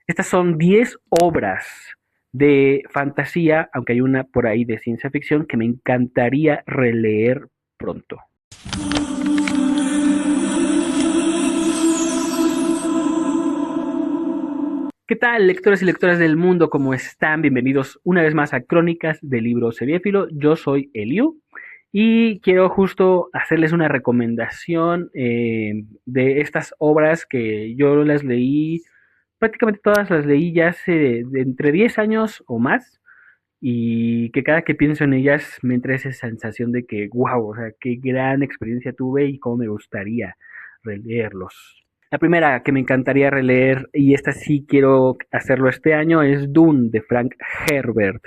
Estas son 10 obras de fantasía, aunque hay una por ahí de ciencia ficción que me encantaría releer pronto. ¿Qué tal, lectores y lectoras del mundo? ¿Cómo están? Bienvenidos una vez más a Crónicas del Libro Seriéfilo. Yo soy Eliu y quiero justo hacerles una recomendación de estas obras que yo las leí, prácticamente todas las leí ya hace de entre 10 años o más, y que cada que pienso en ellas me entra esa sensación de que, wow, o sea, qué gran experiencia tuve y cómo me gustaría releerlos. La primera que me encantaría releer, y esta sí quiero hacerlo este año, es Dune de Frank Herbert.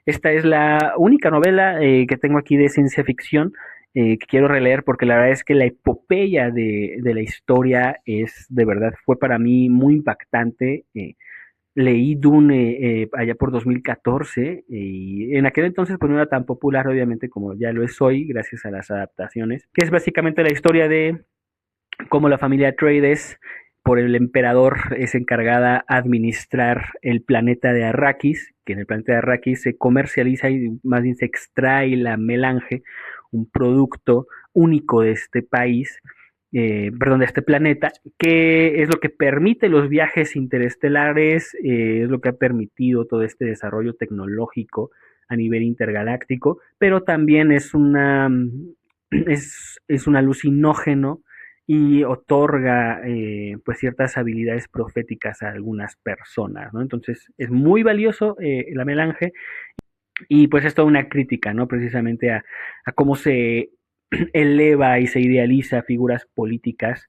Esta es la única novela que tengo aquí de ciencia ficción que quiero releer porque la verdad es que la epopeya de la historia es, de verdad, fue para mí muy impactante. Leí Dune allá por 2014 y en aquel entonces pues no era tan popular obviamente como ya lo es hoy gracias a las adaptaciones, que es básicamente la historia de cómo la familia Atreides por el emperador es encargada a administrar el planeta de Arrakis, que en el planeta de Arrakis se comercializa y más bien se extrae la melange, un producto único de este país, perdón, de este planeta, que es lo que permite los viajes interestelares, es lo que ha permitido todo este desarrollo tecnológico a nivel intergaláctico, pero también es un alucinógeno y otorga pues ciertas habilidades proféticas a algunas personas, ¿no? Entonces es muy valioso la melange y pues es toda una crítica, ¿no? Precisamente a cómo se eleva y se idealiza figuras políticas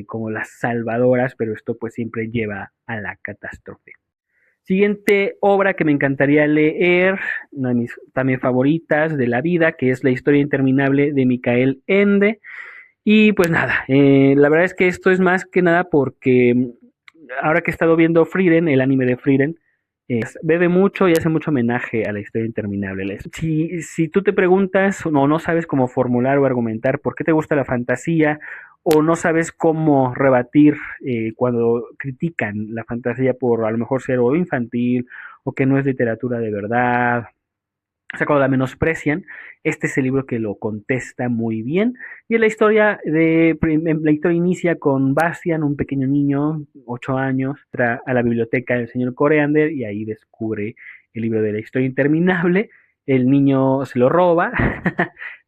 como las salvadoras, pero esto pues siempre lleva a la catástrofe. Siguiente obra que me encantaría leer, una de mis también favoritas de la vida, que es La historia interminable de Michael Ende. Y pues nada, la verdad es que esto es más que nada porque ahora que he estado viendo Frieren, el anime de Frieren, bebe mucho y hace mucho homenaje a la historia interminable. Si tú te preguntas o no sabes cómo formular o argumentar por qué te gusta la fantasía o no sabes cómo rebatir cuando critican la fantasía por a lo mejor ser o infantil o que no es literatura de verdad, o sea, cuando la menosprecian, este es el libro que lo contesta muy bien. Y la historia inicia con Bastian, un pequeño niño, 8 años, entra a la biblioteca del señor Coreander y ahí descubre el libro de la historia interminable. El niño se lo roba,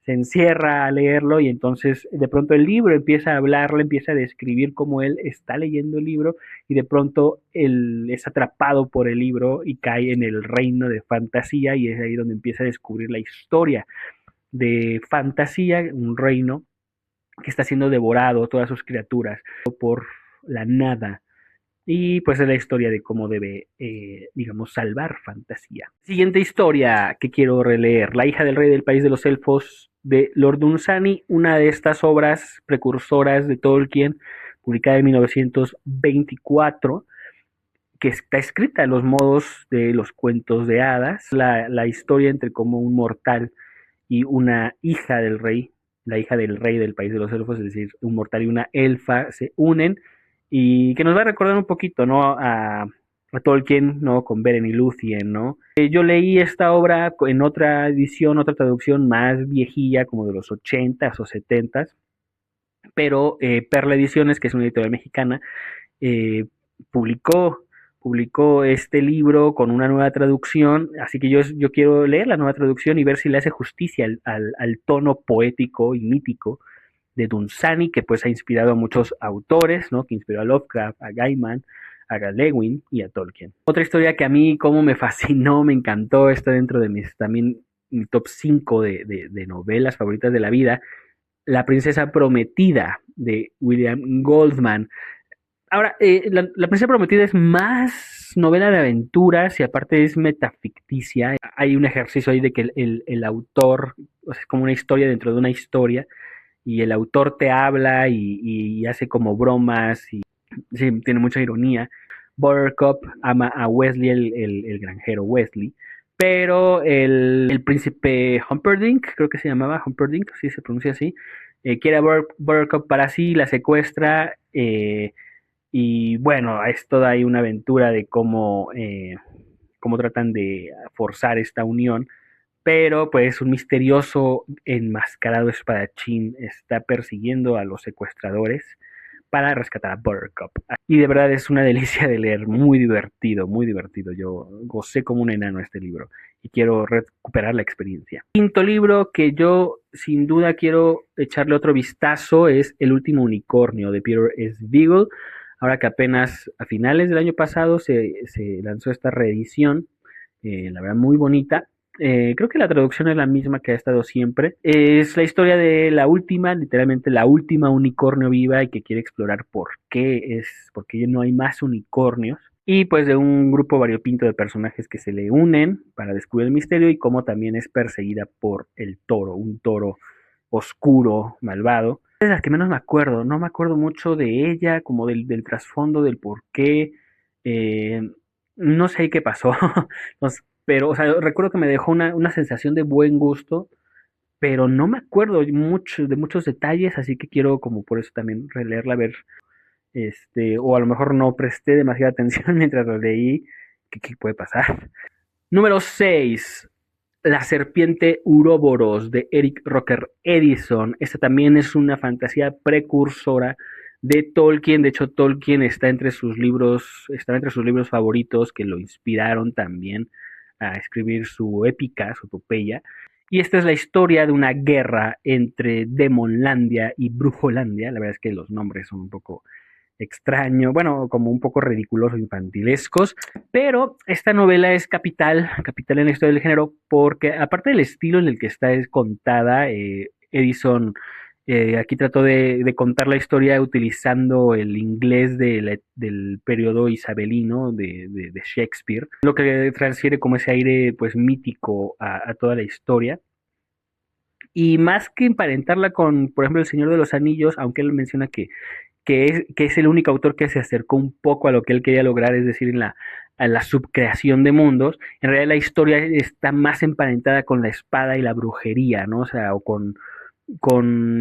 se encierra a leerlo y entonces de pronto el libro empieza a hablarle, empieza a describir cómo él está leyendo el libro y de pronto él es atrapado por el libro y cae en el reino de fantasía y es ahí donde empieza a descubrir la historia de fantasía, un reino que está siendo devorado, todas sus criaturas, por la nada. Y pues es la historia de cómo debe, digamos, salvar fantasía. Siguiente historia que quiero releer, La hija del rey del país de los elfos de Lord Dunsany, una de estas obras precursoras de Tolkien, publicada en 1924, que está escrita a los modos de los cuentos de hadas, la historia entre cómo un mortal y una hija del rey, la hija del rey del país de los elfos, es decir, un mortal y una elfa se unen y que nos va a recordar un poquito, ¿no? A Tolkien, ¿no? Con Beren y Lúthien, ¿no? Yo leí esta obra en otra edición, otra traducción más viejilla, como de los 80s o 70s, pero Perla Ediciones, que es una editorial mexicana, eh, publicó, publicó este libro con una nueva traducción, así que yo quiero leer la nueva traducción y ver si le hace justicia al tono poético y mítico de Dunsany, que pues ha inspirado a muchos autores, ¿no? Que inspiró a Lovecraft, a Gaiman, a Lewin y a Tolkien. Otra historia que a mí como me fascinó, me encantó, está dentro de mis también mi top 5 de novelas favoritas de la vida, La princesa prometida de William Goldman. Ahora, la princesa prometida es más novela de aventuras y aparte es metaficticia. Hay un ejercicio ahí de que el autor, o sea, es como una historia dentro de una historia, y el autor te habla y hace como bromas y sí, tiene mucha ironía. Buttercup ama a Wesley, el granjero Wesley, pero el príncipe Humperdinck, creo que se llamaba Humperdinck, sí se pronuncia así, quiere a Buttercup para sí, la secuestra, Y bueno, es toda ahí una aventura de cómo tratan de forzar esta unión, pero pues un misterioso enmascarado espadachín está persiguiendo a los secuestradores para rescatar a Buttercup. Y de verdad es una delicia de leer, muy divertido, muy divertido. Yo gocé como un enano este libro y quiero recuperar la experiencia. Quinto libro que yo sin duda quiero echarle otro vistazo es El último unicornio de Peter S. Beagle. Ahora que apenas a finales del año pasado se lanzó esta reedición, la verdad muy bonita. Creo que la traducción es la misma que ha estado siempre. Es la historia de la última, literalmente la última unicornio viva y que quiere explorar por qué no hay más unicornios. Y pues de un grupo variopinto de personajes que se le unen para descubrir el misterio y cómo también es perseguida por el toro, un toro oscuro, malvado. Es de las que menos me acuerdo, no me acuerdo mucho de ella, como del trasfondo, del por qué. Eh, no sé qué pasó, pero o sea, recuerdo que me dejó una sensación de buen gusto, pero no me acuerdo mucho de muchos detalles, así que quiero como por eso también releerla, a ver, o a lo mejor no presté demasiada atención mientras lo leí, qué puede pasar. Número 6, La serpiente Uroboros de Eric Rocker Edison. Esta también es una fantasía precursora de Tolkien. De hecho, Tolkien está entre sus libros favoritos que lo inspiraron también a escribir su épica, su epopeya. Y esta es la historia de una guerra entre Demonlandia y Brujolandia. La verdad es que los nombres son un poco extraño, bueno, como un poco ridículos o infantilescos, pero esta novela es capital en la historia del género, porque aparte del estilo en el que está contada, Edison aquí trató de contar la historia utilizando el inglés del periodo isabelino de Shakespeare, lo que transfiere como ese aire pues mítico a toda la historia. Y más que emparentarla con, por ejemplo, El Señor de los Anillos, aunque él menciona que es el único autor que se acercó un poco a lo que él quería lograr, es decir, a la subcreación de mundos, en realidad la historia está más emparentada con la espada y la brujería, ¿no? O sea, o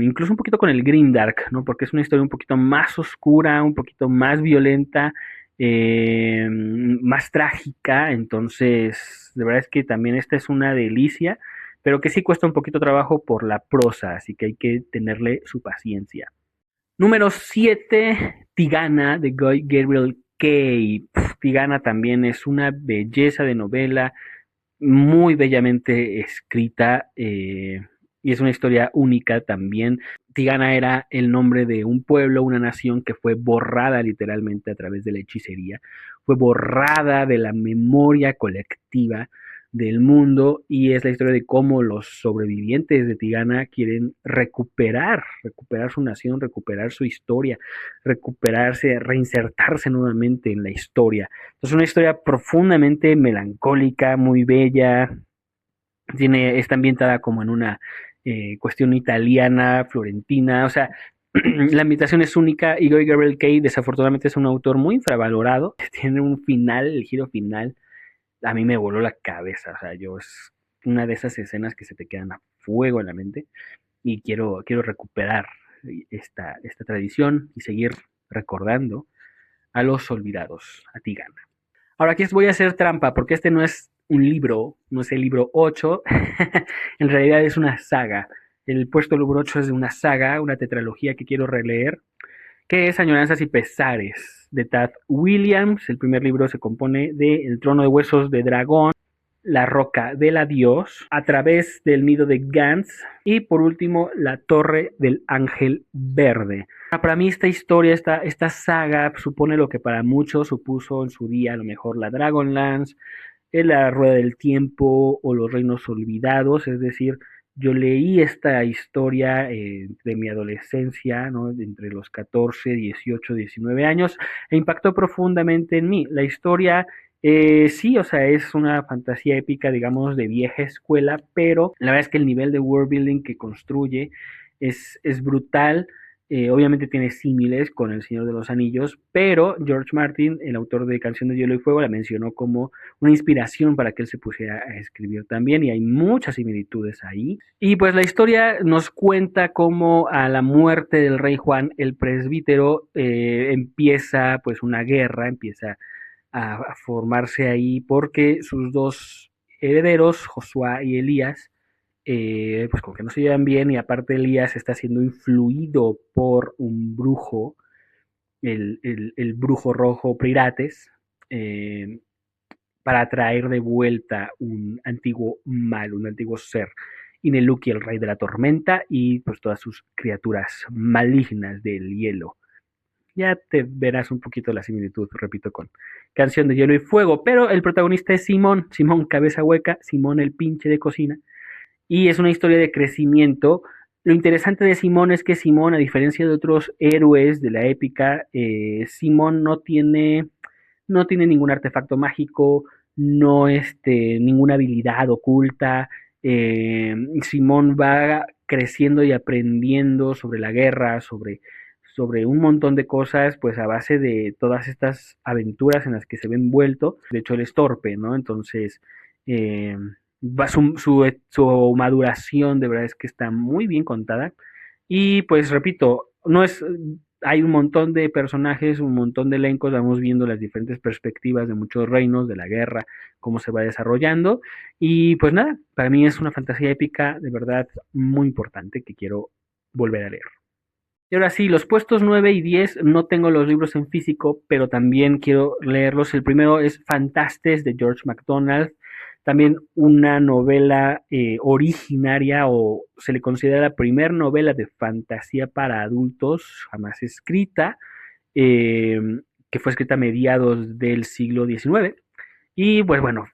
incluso un poquito con el Grimdark, ¿no? Porque es una historia un poquito más oscura, un poquito más violenta, más trágica, entonces, de verdad es que también esta es una delicia, pero que sí cuesta un poquito trabajo por la prosa, así que hay que tenerle su paciencia. Número 7, Tigana de Guy Gabriel Kay. Tigana también es una belleza de novela, muy bellamente escrita, y es una historia única también. Tigana era el nombre de un pueblo, una nación que fue borrada literalmente a través de la hechicería, fue borrada de la memoria colectiva del mundo, y es la historia de cómo los sobrevivientes de Tigana quieren recuperar su nación, recuperar su historia, recuperarse, reinsertarse nuevamente en la historia. Es una historia profundamente melancólica, muy bella. Está ambientada como en una cuestión italiana, florentina. O sea, la ambientación es única. Y Guy Gabriel Kay, desafortunadamente, es un autor muy infravalorado. Tiene un final, el giro final, a mí me voló la cabeza. O sea, es una de esas escenas que se te quedan a fuego en la mente. Y quiero recuperar esta tradición y seguir recordando a los olvidados, a Tigana. Ahora aquí voy a hacer trampa porque este no es un libro, no es el libro 8, en realidad es una saga. El puesto número 8 es de una saga, una tetralogía que quiero releer, que es Añoranzas y Pesares, de Tad Williams. El primer libro se compone de El trono de huesos de dragón, La roca del adiós, A través del nido de Gantz y por último La torre del ángel verde. Para mí esta historia, esta saga supone lo que para muchos supuso en su día a lo mejor la Dragonlance, La rueda del tiempo o Los reinos olvidados. Es decir, yo leí esta historia de mi adolescencia, ¿no? Entre los 14, 18, 19 años, e impactó profundamente en mí. La historia, sí, o sea, es una fantasía épica, digamos, de vieja escuela, pero la verdad es que el nivel de world building que construye es brutal. Obviamente tiene símiles con El Señor de los Anillos, pero George Martin, el autor de Canción de Hielo y Fuego, la mencionó como una inspiración para que él se pusiera a escribir también, y hay muchas similitudes ahí. Y pues la historia nos cuenta cómo a la muerte del rey Juan el Presbítero empieza pues una guerra, empieza a formarse ahí porque sus dos herederos, Josué y Elías, pues como que no se llevan bien, y aparte Elías está siendo influido por un brujo, el brujo rojo Pirates, eh, para traer de vuelta un antiguo mal, un antiguo ser, Ineluki, el rey de la tormenta, y pues todas sus criaturas malignas del hielo. Ya te verás un poquito la similitud, repito, con Canción de Hielo y Fuego, pero el protagonista es Simón, Simón Cabeza Hueca, Simón el pinche de cocina, y es una historia de crecimiento. Lo interesante de Simón es que Simón, a diferencia de otros héroes de la épica, Simón no tiene ningún artefacto mágico, no ninguna habilidad oculta. Simón va creciendo y aprendiendo sobre la guerra, sobre un montón de cosas, pues a base de todas estas aventuras en las que se ve envuelto. De hecho, él es torpe, ¿no? Entonces, eh, su maduración de verdad es que está muy bien contada. Y pues repito, no es, hay un montón de personajes, un montón de elencos, vamos viendo las diferentes perspectivas de muchos reinos, de la guerra, cómo se va desarrollando. Y pues nada, para mí es una fantasía épica de verdad muy importante que quiero volver a leer. Y ahora sí, los puestos 9 y 10 no tengo los libros en físico, pero también quiero leerlos. El primero es Fantastes de George MacDonald, también una novela originaria, o se le considera la primera novela de fantasía para adultos jamás escrita, eh, que fue escrita a mediados del siglo XIX. Y pues bueno,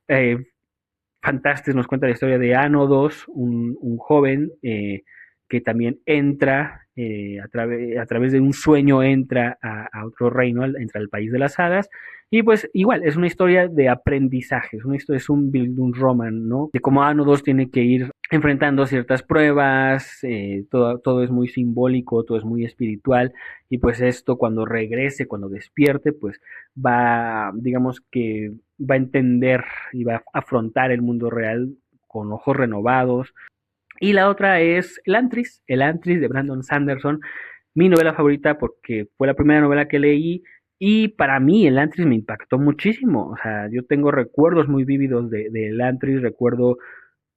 Fantastes nos cuenta la historia de Ano II, un joven que también entra, a través de un sueño, entra a otro reino, entra al país de las hadas, y pues igual, es una historia de aprendizaje, es un Bildungsroman, ¿no? De cómo Ano II tiene que ir enfrentando ciertas pruebas, todo es muy simbólico, todo es muy espiritual, y pues esto cuando regrese, cuando despierte, pues va, digamos que va a entender y va a afrontar el mundo real con ojos renovados. Y la otra es El Antris de Brandon Sanderson, mi novela favorita porque fue la primera novela que leí, y para mí El Antris me impactó muchísimo. O sea, yo tengo recuerdos muy vívidos de El Antris, recuerdo,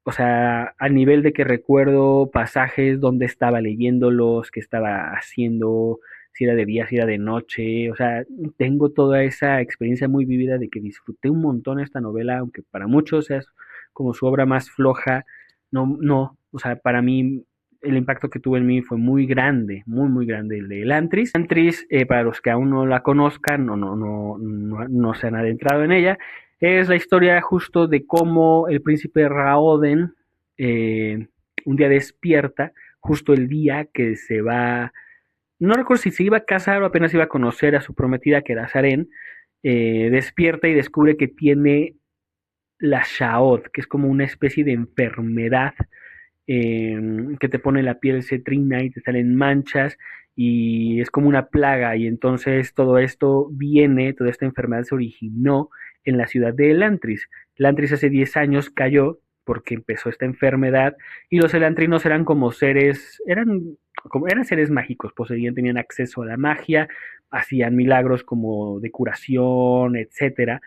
o sea, a nivel de que recuerdo pasajes donde estaba leyéndolos, qué estaba haciendo, si era de día, si era de noche. O sea, tengo toda esa experiencia muy vívida de que disfruté un montón esta novela, aunque para muchos es como su obra más floja. No, o sea, para mí el impacto que tuvo en mí fue muy grande, muy, muy grande el de Elantris. Elantris, para los que aún no la conozcan, no se han adentrado en ella, es la historia justo de cómo el príncipe Raoden un día despierta, justo el día que se va, no recuerdo si se iba a casar o apenas iba a conocer a su prometida, que era Saren. Despierta y descubre que tiene la Shaod, que es como una especie de enfermedad, que te pone la piel cetrina y te salen manchas, y es como una plaga. Y entonces todo esto viene, toda esta enfermedad se originó en la ciudad de Elantris. Elantris hace 10 años cayó porque empezó esta enfermedad, y los elantrinos eran como eran seres mágicos, poseían, tenían acceso a la magia, hacían milagros como de curación, etcétera.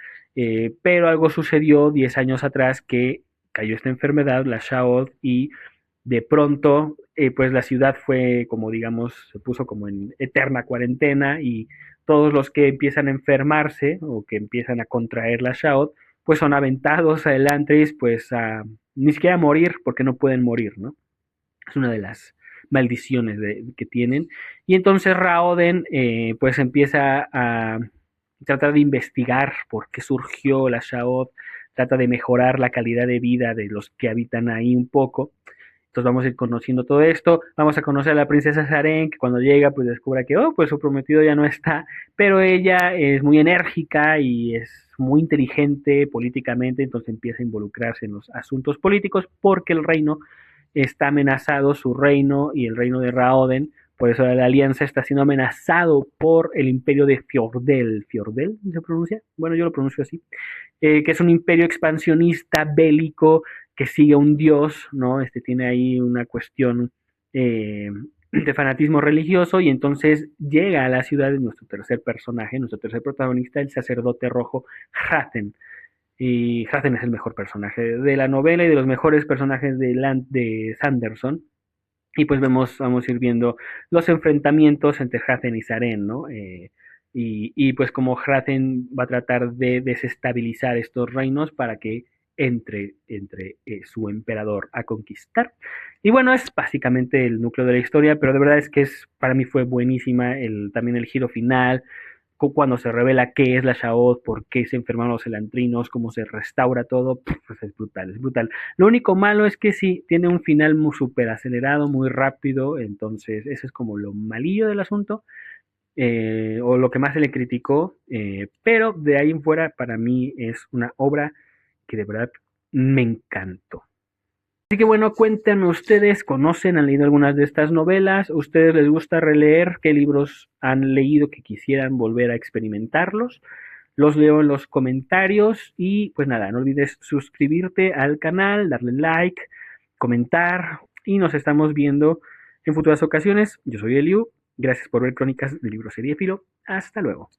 Pero algo sucedió 10 años atrás, que cayó esta enfermedad, la Shaod, y de pronto, pues la ciudad fue como, digamos, se puso como en eterna cuarentena, y todos los que empiezan a enfermarse o que empiezan a contraer la Shaod, pues son aventados a Elantris, pues ni siquiera a morir, porque no pueden morir, ¿no? Es una de las maldiciones que tienen. Y entonces Raoden, pues empieza a tratar de investigar por qué surgió la Shaod, trata de mejorar la calidad de vida de los que habitan ahí un poco. Entonces vamos a ir conociendo todo esto, vamos a conocer a la princesa Saren, que cuando llega pues descubre que, oh, pues su prometido ya no está, pero ella es muy enérgica y es muy inteligente políticamente, entonces empieza a involucrarse en los asuntos políticos porque el reino está amenazado, su reino y el reino de Raoden, Por eso la alianza está siendo amenazado por el imperio de Fjordell. ¿Fjordell se pronuncia? Bueno, yo lo pronuncio así. Que es un imperio expansionista bélico que sigue a un dios, ¿no? Tiene ahí una cuestión de fanatismo religioso y entonces llega a la ciudad de nuestro tercer personaje, nuestro tercer protagonista, el sacerdote rojo Hrathen. Y Hrathen es el mejor personaje de la novela y de los mejores personajes de Sanderson. Y pues vamos a ir viendo los enfrentamientos entre Hrathen y Saren, ¿no? Pues como Hrathen va a tratar de desestabilizar estos reinos para que entre su emperador a conquistar. Y bueno, es básicamente el núcleo de la historia, pero de verdad es que para mí fue buenísima también el giro final, cuando se revela qué es la Shaod, por qué se enferman los elantrinos, cómo se restaura todo, pues es brutal, es brutal. Lo único malo es que sí, tiene un final muy súper acelerado, muy rápido, entonces eso es como lo malillo del asunto, o lo que más se le criticó, pero de ahí en fuera para mí es una obra que de verdad me encantó. Así que bueno, cuéntenme ustedes, ¿conocen, han leído algunas de estas novelas? ¿Ustedes les gusta releer? ¿Qué libros han leído que quisieran volver a experimentarlos? Los leo en los comentarios y pues nada, no olvides suscribirte al canal, darle like, comentar y nos estamos viendo en futuras ocasiones. Yo soy Eliu, gracias por ver Crónicas del Libro Seriéfilo. Hasta luego.